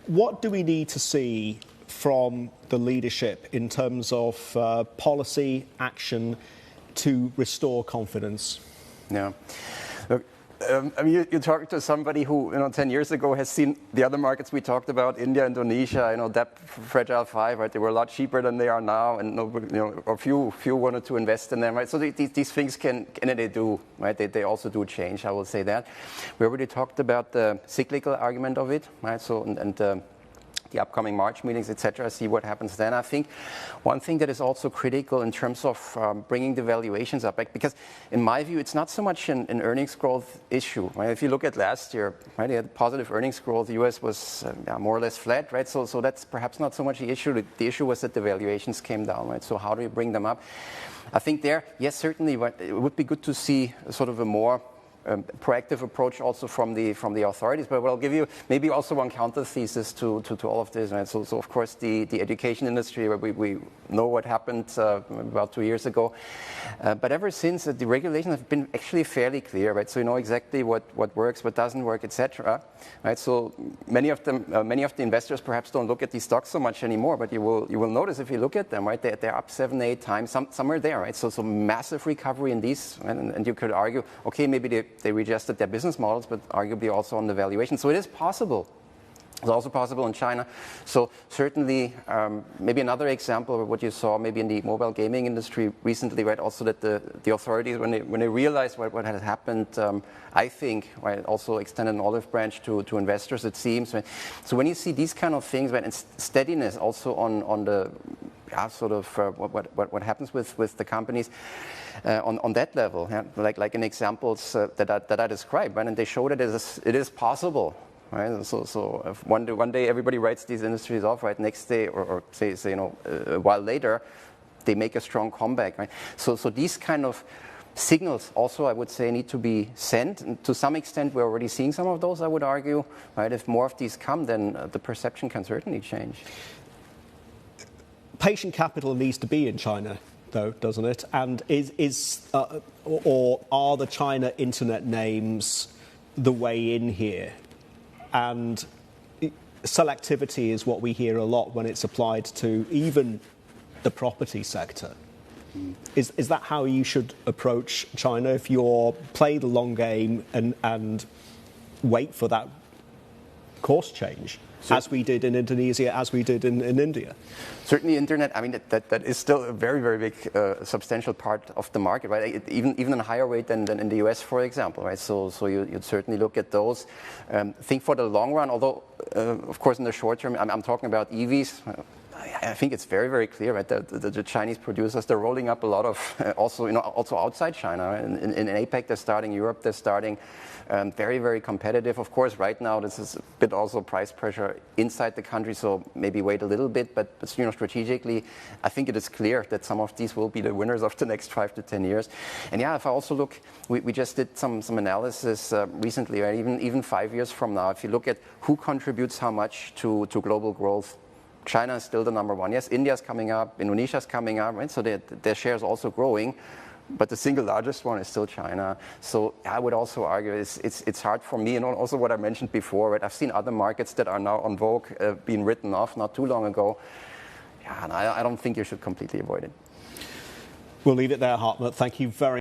what do we need to see from the leadership in terms of policy action to restore confidence? Yeah. Look, I mean, you talk to somebody who, 10 years ago has seen the other markets we talked about, India, Indonesia, that fragile five, right? They were a lot cheaper than they are now, and or few wanted to invest in them, right? So these things can they do, right? They also do change. I will say that. We already talked about the cyclical argument of it, right? So and the upcoming March meetings, etc., see what happens then. I think one thing that is also critical in terms of bringing the valuations up, because in my view, it's not so much an earnings growth issue. Right? If you look at last year, right, they had positive earnings growth. The US was more or less flat, right? So that's perhaps not so much the issue. The issue was that the valuations came down, right? So how do you bring them up? I think there, yes, certainly, it would be good to see sort of a more proactive approach also from the authorities, but I'll give you maybe also one counter thesis to all of this. Right? So of course the education industry, where we know what happened about 2 years ago, but ever since the regulations have been actually fairly clear, right? So you know exactly what works, what doesn't work, etc. Right? So many of the investors perhaps don't look at these stocks so much anymore, but you will notice if you look at them, right? They're up 7-8 times, somewhere there, right? So massive recovery in these, right? And you could argue, okay, maybe they readjusted their business models, but arguably also on the valuation. So it is possible. It's also possible in China. So certainly, maybe another example of what you saw maybe in the mobile gaming industry recently, right? Also that the authorities, when they realized what had happened, I think, right, also extended an olive branch to investors, it seems. Right? So when you see these kind of things, right, and steadiness also on the sort of what happens with the companies on that level, yeah? like in examples that I described, right? And they show that it is possible. Right? So if one day everybody writes these industries off, right? Next day, or say a while later, they make a strong comeback, right? So these kind of signals also, I would say, need to be sent. And to some extent, we're already seeing some of those, I would argue, right? If more of these come, then the perception can certainly change. Patient capital needs to be in China, though, doesn't it? And or are the China internet names the way in here? And selectivity is what we hear a lot when it's applied to even the property sector. Is that how you should approach China if you're play the long game and wait for that course change? As we did in Indonesia, as we did in India. Certainly internet, I mean, that is still a very, very big, substantial part of the market, right? Even in a higher rate than in the US, for example, right? So you'd certainly look at those. Think for the long run, although, of course, in the short term, I'm talking about EVs. I think it's very, very clear, right? The Chinese producers, they're rolling up a lot of, also outside China. Right? In APEC, they're starting, Europe, they're starting. Very, very competitive. Of course, right now, this is a bit also price pressure inside the country, so maybe wait a little bit. But strategically, I think it is clear that some of these will be the winners of the next 5 to 10 years. And yeah, if I also look, we just did some analysis recently, right? Even 5 years from now, if you look at who contributes how much to global growth, China is still the number one. Yes, India is coming up, Indonesia is coming up, right? So their share is also growing. But the single largest one is still China. So I would also argue it's hard for me, and also what I mentioned before, right? I've seen other markets that are now on vogue being written off not too long ago. Yeah, and I don't think you should completely avoid it. We'll leave it there, Hartmut. Thank you very much.